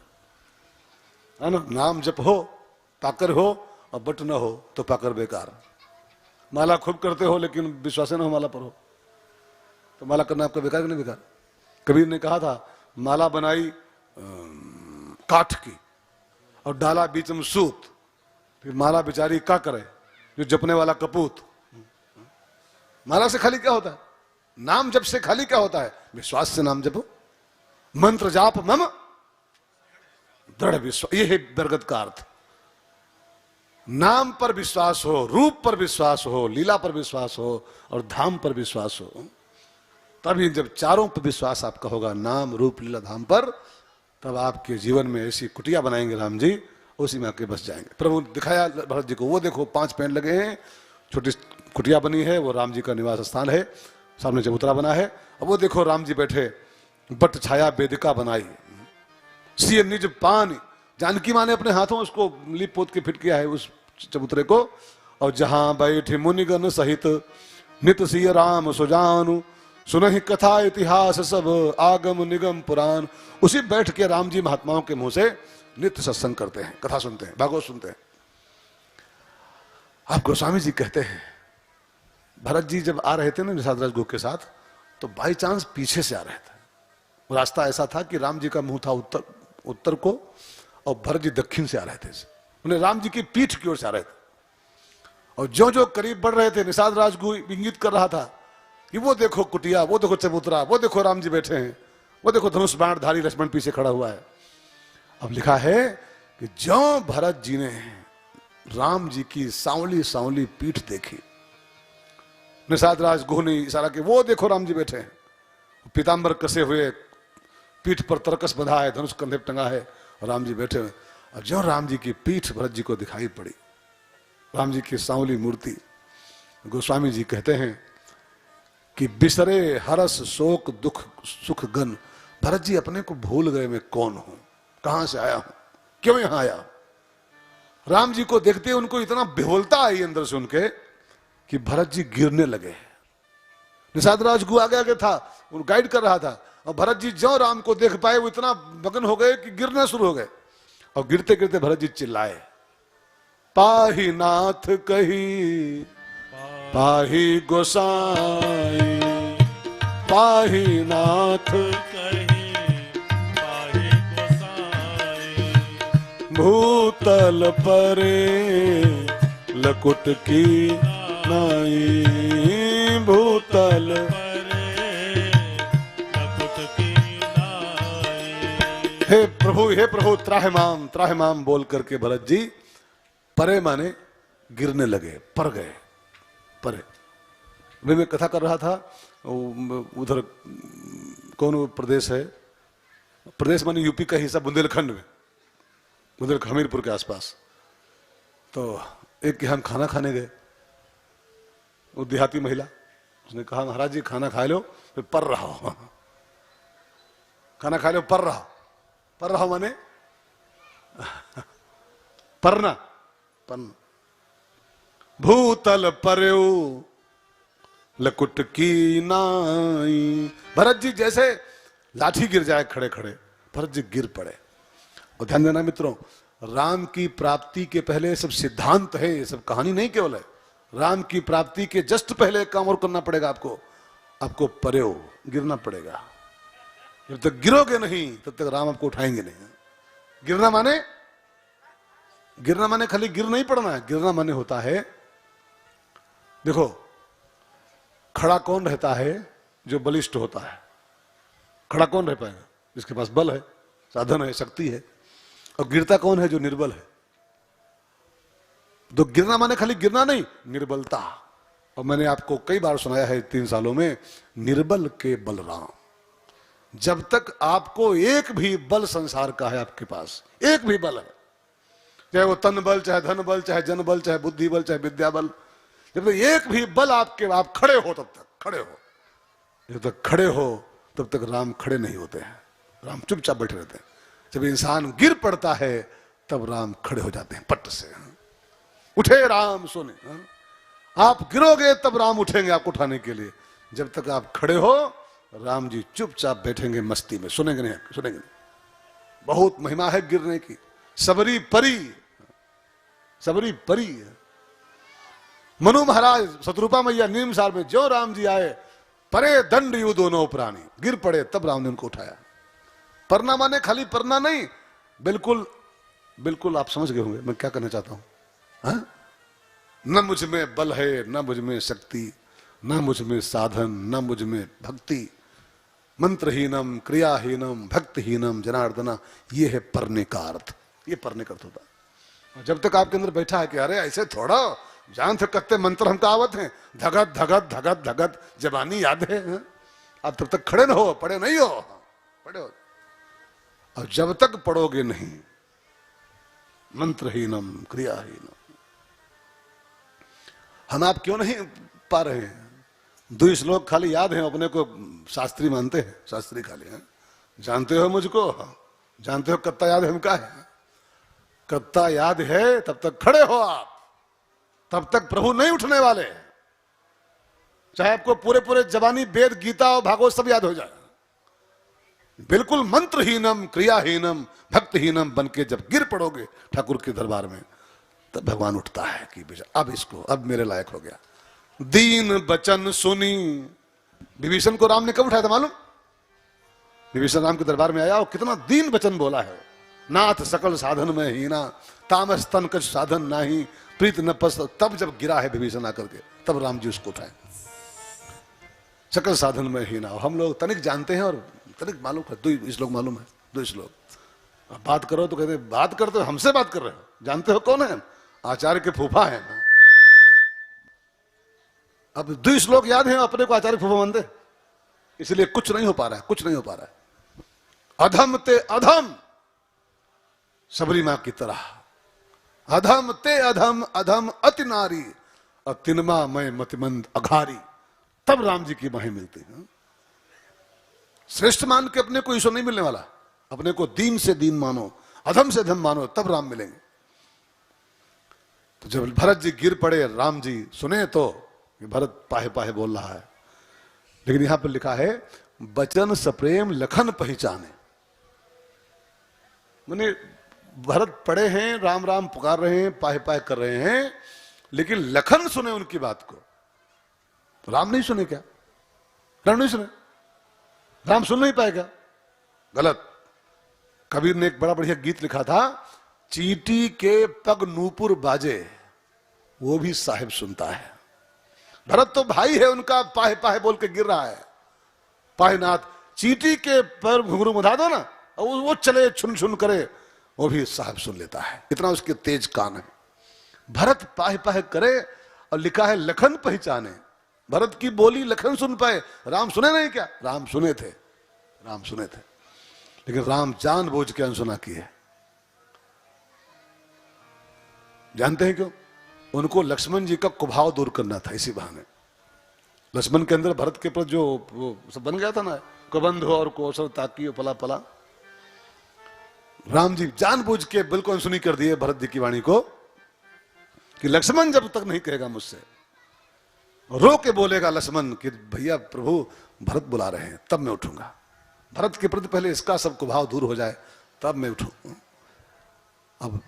है ना। नाम जप हो, पाकर हो, और बट न हो तो पाकर बेकार। माला खूब करते हो लेकिन विश्वास न हो माला पर हो, तो माला करना आपका बेकार कि नहीं बेकार? कबीर ने कहा था, माला बनाई काठ की और डाला बीच में सूत, फिर माला बेचारी क्या करे जो जपने वाला कपूत। माला से खाली क्या होता है? नाम जप से खाली क्या होता है? विश्वास से नाम जपो। मंत्र जाप मम दृढ़ विश्वास, ये है बरगद का अर्थ। नाम पर विश्वास हो, रूप पर विश्वास हो, लीला पर विश्वास हो, और धाम पर विश्वास हो, तभी जब चारों पर विश्वास आपका होगा, नाम, रूप, लीला, धाम पर, तब आपके जीवन में ऐसी कुटिया बनाएंगे राम जी, उसी में आके बस जाएंगे। प्रभु दिखाया भरत जी को, वो देखो 5 पेड़ लगे हैं, छोटी कुटिया बनी है, वो राम जी का निवास स्थान है, सामने चबूतरा बना है। अब वो देखो राम जी बैठे, बट छाया वेदिका बनाई, सिय निज पान, जानकी माँ ने अपने हाथों उसको लिप पोत के फिट किया है उस चबूतरे को। और जहां बैठे मुनिगण सहित नित सिय राम सुजानु, सुनहि कथा इतिहास सब आगम निगम पुराण। उसी बैठ के राम जी महात्माओं के मुंह से नित्य सत्संग करते हैं, कथा सुनते हैं, भागवत सुनते हैं। आप गोस्वामी जी कहते हैं, भरत जी जब आ रहे थे ना निषाद राज गुह के साथ, तो बाई चांस पीछे से आ रहे थे। रास्ता ऐसा था कि राम जी का मुंह था उत्तर को, और भरत जी दक्षिण से आ रहे थे, उन्हें राम जी की पीठ की ओर से आ रहे थे। और जो जो करीब बढ़ रहे थे, निषाद राज गुह इंगित कर रहा था कि वो देखो कुटिया, वो देखो चबूतरा, वो देखो राम जी बैठे हैं, वो देखो धनुष बाण धारी लक्ष्मण पीछे खड़ा हुआ है। अब लिखा है कि जो भरत जी ने राम जी की सांवली सांवली पीठ देखी, निषाद राज गुह ने इशारा किया, वो देखो राम जी बैठे हैं, पीतांबर कसे हुए, पीठ पर तरकस बंधा है, धनुष कंधे पर टंगा है, और राम जी बैठे हुए। और जो राम जी की पीठ भरत जी को दिखाई पड़ी, राम जी की सांवली मूर्ति, गोस्वामी जी कहते हैं कि बिसरे हरस शोक दुख सुख गन, भरत जी अपने को भूल गए, मैं कौन हूं, कहां से आया हूं, क्यों यहां आया हूं। राम जी को देखते उनको इतना बेहोलता आई अंदर से उनके कि भरत जी गिरने लगे। निषाद राजगुरु आगे आगे था, वो गाइड कर रहा था, और भरत जी जो राम को देख पाए वो इतना मगन हो गए कि गिरना शुरू हो गए। और गिरते गिरते भरत जी चिल्लाए, पाही नाथ कही पाही गोसाई, पाही नाथ कहीं पाही गोसाई, भूतल परे लकुट की नाई, भूतल परे लकुट की नाई। हे प्रभु त्राहिमाम बोल करके भरत जी परे माने गिरने लगे, पर गए परे। मैं कथा कर रहा था, उधर कौन प्रदेश है, प्रदेश माने यूपी का हिस्सा, बुंदेलखंड में, बुंदेलखंड हमीरपुर के आसपास। तो एक के हम खाना खाने गए, वो देहाती महिला, उसने कहा महाराज जी खाना खा लो, फिर पर रहा हो, खाना खा लो पर रहा, पर रहा माने परना, पन भूतल पर्यो लकुट की नाई। भरत जी जैसे लाठी गिर जाए खड़े खड़े, भरत जी गिर पड़े। और ध्यान देना मित्रों, राम की प्राप्ति के पहले सब सिद्धांत है, ये सब कहानी नहीं केवल है। राम की प्राप्ति के जस्ट पहले एक काम और करना पड़ेगा आपको, आपको पर्यो गिरना पड़ेगा। जब तक गिरोगे नहीं तब तक राम आपको उठाएंगे नहीं। गिरना माने खाली गिर नहीं पड़ना है, गिरना माने होता है, देखो खड़ा कौन रहता है, जो बलिष्ठ होता है। खड़ा कौन रह पाएगा, जिसके पास बल है, साधन है, शक्ति है। और गिरता कौन है, जो निर्बल है। तो गिरना माने खाली गिरना नहीं, निर्बलता। और मैंने आपको कई बार सुनाया है 3 सालों में, निर्बल के बलराम। जब तक आपको एक भी बल संसार का है आपके पास, एक भी बल है, चाहे वो तन बल, चाहे धन बल, चाहे जन बल, चाहे बुद्धि बल, चाहे विद्या बल, जब तक एक भी बल आपके, आप खड़े हो तब तक खड़े हो, जब तक खड़े हो तब तक राम खड़े नहीं होते हैं, राम चुपचाप बैठे रहते हैं। जब इंसान गिर पड़ता है तब राम खड़े हो जाते हैं पट से। उठे राम सोने, आप गिरोगे तब राम उठेंगे आपको उठाने के लिए। जब तक आप खड़े हो राम जी चुपचाप बैठेंगे मस्ती में, सुनेंगे नहीं। बहुत महिमा है गिरने की। सबरी परी मनु महाराज शत्रुपा मैया नीम सार में जो राम जी आए, परे दंड यू दोनों प्राणी, गिर पड़े तब राम ने उनको उठाया। परना माने खाली परना नहीं, बिल्कुल आप समझ गए होंगे मैं क्या कहना चाहता हूं। हाँ? न मुझ में बल है, न मुझ में शक्ति, न मुझ में साधन, न मुझ में भक्ति, मंत्रहीनम क्रियाहीनम भक्तहीनम जनार्दना, ये है परने का अर्थ। ये परने का अर्थ होता है। जब तक आपके अंदर बैठा है कि अरे ऐसे थोड़ा जान थे कत्ते मंत्र हम कहावत हैं, धगत धगत धगत धगत जबानी याद है, आप तब तक खड़े न हो, पड़े नहीं हो, पड़े हो। और जब तक पढ़ोगे नहीं, मंत्रहीनम क्रियाहीनम, हम आप क्यों नहीं पा रहे हैं? 2 श्लोक खाली याद हैं, अपने को शास्त्री मानते हैं, शास्त्री खाली हैं। जानते हो मुझको, जानते हो कत्ता याद है हमका है, कत्ता याद है तब तक खड़े हो आप, तब तक प्रभु नहीं उठने वाले। चाहे आपको पूरे जबानी वेद गीता और भागवत सब याद हो जाए, बिल्कुल मंत्रहीनम क्रियाहीनम भक्तहीनम बन के जब गिर पड़ोगे ठाकुर के दरबार में, तब भगवान उठता है कि अब इसको, अब मेरे लायक हो गया। दीन बचन सुनी, विभीषण को राम ने कब उठाया था मालूम? विभीषण राम के दरबार में आया और कितना दीन वचन बोला है, नाथ सकल साधन में हीना, तामस तन कछ साधन नाही, प्रीत न पस। तब जब गिरा है विभीषण आकर के, तब राम जी उसको उठाए। सकल साधन में हीना, हम लोग तनिक जानते हैं और तनिक मालूम है, 2 श्लोक मालूम है, 2 श्लोक। बात करो तो कहते बात करते हो, हमसे बात कर रहे हो, जानते हो कौन है? आचार्य के फूफा है। अब 2 श्लोक याद है, अपने को आचार्य फूफा मानते, इसलिए कुछ नहीं हो पा रहा है, कुछ नहीं हो पा रहा है। अधम ते अधम, सबरी मां की तरह, अधम ते अधम, अधम अति नारी, और तिनमा मैं मतिमंद अघारी, तब राम जी की बाहें मिलती हैं। श्रेष्ठ मान के अपने को ईश्वर नहीं मिलने वाला, अपने को दीन से दीन मानो, अधम से अधम मानो, तब राम मिलेंगे। तो जब भरत जी गिर पड़े, राम जी सुने तो भरत पाहे पाहे बोल रहा है, लेकिन यहां पर लिखा है बचन सप्रेम लखन पहचाने। माने भरत पड़े हैं, राम राम पुकार रहे हैं, पाहे पाहे कर रहे हैं, लेकिन लखन सुने उनकी बात को, तो राम नहीं सुने क्या? राम नहीं सुने, राम सुन नहीं पाएगा, गलत। कबीर ने एक बड़ा बढ़िया गीत लिखा था, चींटी के पग नूपुर बाजे वो भी साहिब सुनता है। भरत तो भाई है उनका, पाहे पाहे बोल के गिर रहा है, पाहेनाथ, चींटी के पर घुंघरू मुधा दो ना, वो चले छुन छुन करे, वो भी साहिब सुन लेता है, इतना उसके तेज कान है। भरत पाहे पाहे करे, और लिखा है लखन पहचाने, भरत की बोली लखन सुन पाए, राम सुने नहीं क्या? राम सुने थे, राम सुने थे, लेकिन राम जानबूझ के अनसुना किए। जानते हैं क्यों? उनको लक्ष्मण जी का कुभाव दूर करना था, इसी बहाने। लक्ष्मण के अंदर भरत के प्रति जो वो सब बन गया था ना, कबंध और कौशल ताकी पला पला, राम जी जानबूझ के बिल्कुल अनसुनी कर दिए भरत जी की वाणी को, कि लक्ष्मण जब तक नहीं कहेगा मुझसे, रो के बोलेगा लक्ष्मण कि भैया प्रभु भरत बुला रहे हैं, तब मैं उठूंगा। भरत के प्रति पहले इसका सब कुभाव दूर हो जाए, तब मैं उठूं। अब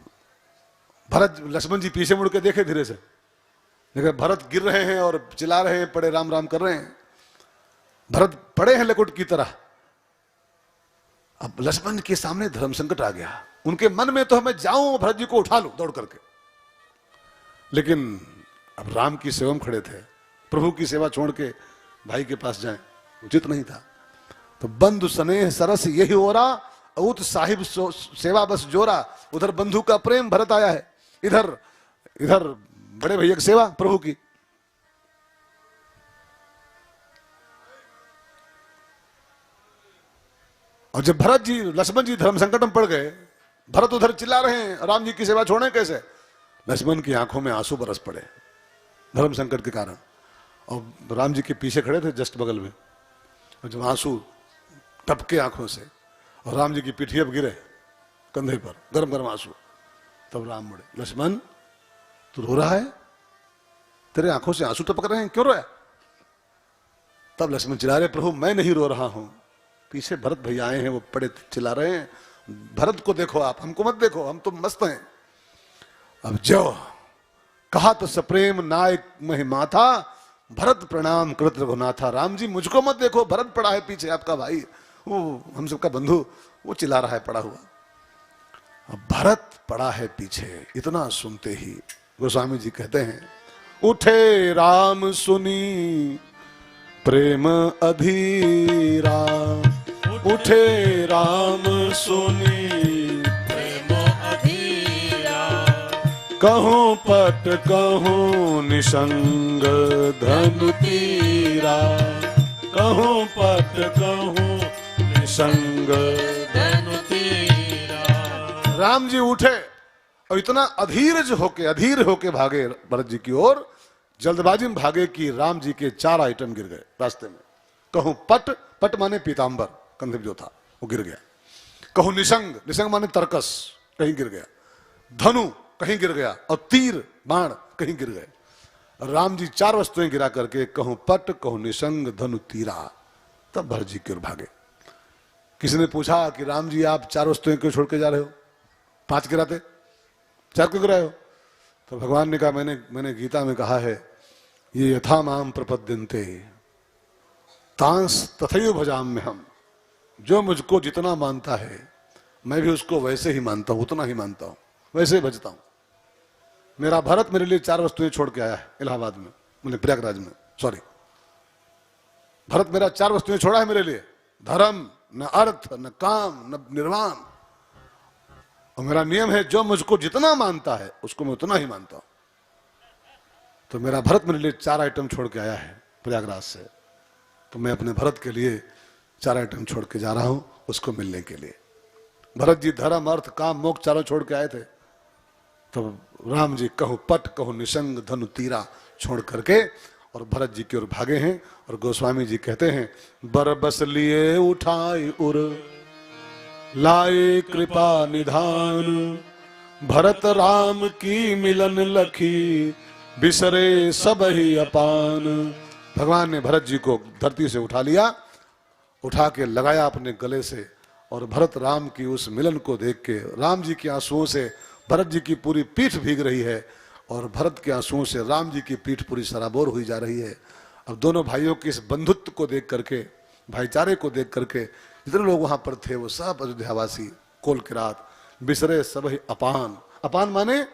भरत, लक्ष्मण जी पीछे मुड़ के देखे धीरे से, देखा भरत गिर रहे हैं और चिल्ला रहे हैं, पड़े राम राम कर रहे हैं, भरत पड़े हैं लकुट की तरह। अब लक्ष्मण के सामने धर्म संकट आ गया, उनके मन में तो मैं जाऊं भरत जी को उठा लूं दौड़ करके, लेकिन अब राम की सेवा में खड़े थे, प्रभु की सेवा छोड़ के भाई के पास जाएं उचित नहीं था। तो बंधु स्नेह सरस यही ओरा, औत साहिब सेवा बस जोरा। उधर बंधु का प्रेम भरत आया है, इधर इधर बड़े भैया की सेवा प्रभु की। और जब भरत जी, लक्ष्मण जी धर्म संकट में पड़ गए, भरत उधर चिल्ला रहे हैं, राम जी की सेवा छोड़े कैसे? लक्ष्मण की आंखों में आंसू बरस पड़े धर्म संकट के कारण, और राम जी के पीछे खड़े थे जस्ट बगल में, और जब आंसू टपके आंखों से और राम जी की पिठी अब गिरे कंधे पर, गरम गरम आंसू, तब राम मुड़े, लक्ष्मण तू रो रहा है, तेरे आंखों से आंसू टपक रहे हैं, क्यों रोया? तब लक्ष्मण चिल्ला रहे, प्रभु मैं नहीं रो रहा हूं, पीछे भरत भैया आए हैं, वो पड़े चिल्ला रहे हैं, भरत को देखो आप, हमको मत देखो, हम तो मस्त हैं। अब जो कहा तो सप्रेम नायक महिमा था, भरत प्रणाम कृत रघुनाथा। राम जी मुझको मत देखो, भरत पड़ा है पीछे, आपका भाई, वो हम सबका बंधु, वो चिल्ला रहा है पड़ा हुआ। अब भरत पड़ा है पीछे, इतना सुनते ही गोस्वामी जी कहते हैं, उठे राम सुनी प्रेम अधीरा, उठे राम सुनी प्रेम अधीरा, कहूं पट कहूं निसंग धनु तीरा, कहूं पट कहूं निसंग धनु तीरा। राम जी उठे और इतना अधीर होके भागे भरत जी की ओर, जल्दबाजी में भागे कि राम जी के 4 आइटम गिर गए रास्ते में। कहूं पट, पट माने पीतांबर, कंधे जो था वो गिर गया। कहूं निसंग, निसंग माने तरकस, कहीं गिर गया। धनु कहीं गिर गया, और तीर बाण कहीं गिर गए। राम जी 4 वस्तुएं गिरा करके, कहूं पट, कहूं निसंग, धनु तीरा, तब भरत जी की ओर भागे। किसी ने पूछा कि राम जी आप 4 वस्तुएं क्यों छोड़ के जा रहे हो, 5 गिराते, 4 क्यों गिराए हो? तो भगवान ने कहा, मैंने गीता में कहा है, ये यथा माम प्रपद्यन्ते तांस तथैव भजाम्य हम, जो मुझको जितना मानता है मैं भी उसको वैसे ही मानता हूं, उतना ही मानता हूं, वैसे ही भजता हूं। मेरा भरत मेरे लिए 4 वस्तुएं छोड़ के आया है इलाहाबाद में, मतलब प्रयागराज में, सॉरी, भरत मेरा 4 वस्तुएं छोड़ा है मेरे लिए, धर्म, न अर्थ, न काम, न निर्वाण। और मेरा नियम है, जो मुझको जितना मानता है उसको मैं उतना ही मानता हूं। तो मेरा भरत मेरे लिए 4 आइटम छोड़ के आया है प्रयागराज से, तो मैं अपने भरत के लिए 4 आइटम छोड़ के जा रहा हूं उसको मिलने के लिए। भरत जी धर्म, अर्थ, काम, मोक्ष चारों छोड़ के आए थे। तो राम जी कहूं पट, कहूं निसंग, धनु तीरा छोड़ करके और भरत जी की ओर भागे हैं, और गोस्वामी जी कहते हैं, बरबस लिए उठाए उर, लाए कृपा निधान, भरत राम की मिलन लखी, बिसरे सब ही अपान। भगवान ने भरत जी को धरती से उठा लिया, उठा के लगाया अपने गले से, और भरत राम की उस मिलन को देख के राम जी के आंसुओं से भरत जी की पूरी पीठ भीग रही है, और भरत के आंसुओं से राम जी की पीठ पूरी सराबोर हुई जा रही है। अब दोनों भाइयों के इस बंधुत्व को देख करके, भाईचारे को देख करके जितने लोग वहां पर थे वो सब अयोध्यावासी कोल किरात, बिसरे सब ही अपान। अपान माने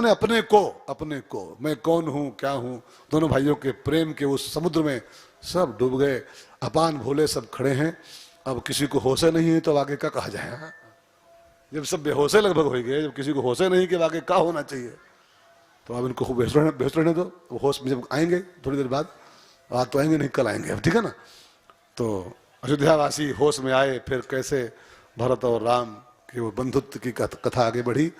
अपने को, मैं कौन हूं क्या हूं, दोनों भाइयों के प्रेम के उस समुद्र में सब डूब गए। अपान भोले सब खड़े हैं। अब किसी को होशे नहीं है तो आगे क्या कहा जाए। जब सब बेहोशे लगभग हो गए, जब किसी को होशे नहीं कि आगे क्या होना चाहिए, तो अब इनको बेहोश रहने दो। वो होश में जब आएंगे थोड़ी देर बाद, आज तो आएंगे नहीं कल आएंगे, अब ठीक है ना। तो अयोध्यावासी होश में आए, फिर कैसे भरत और राम के वो बंधुत्व की कथा आगे बढ़ी।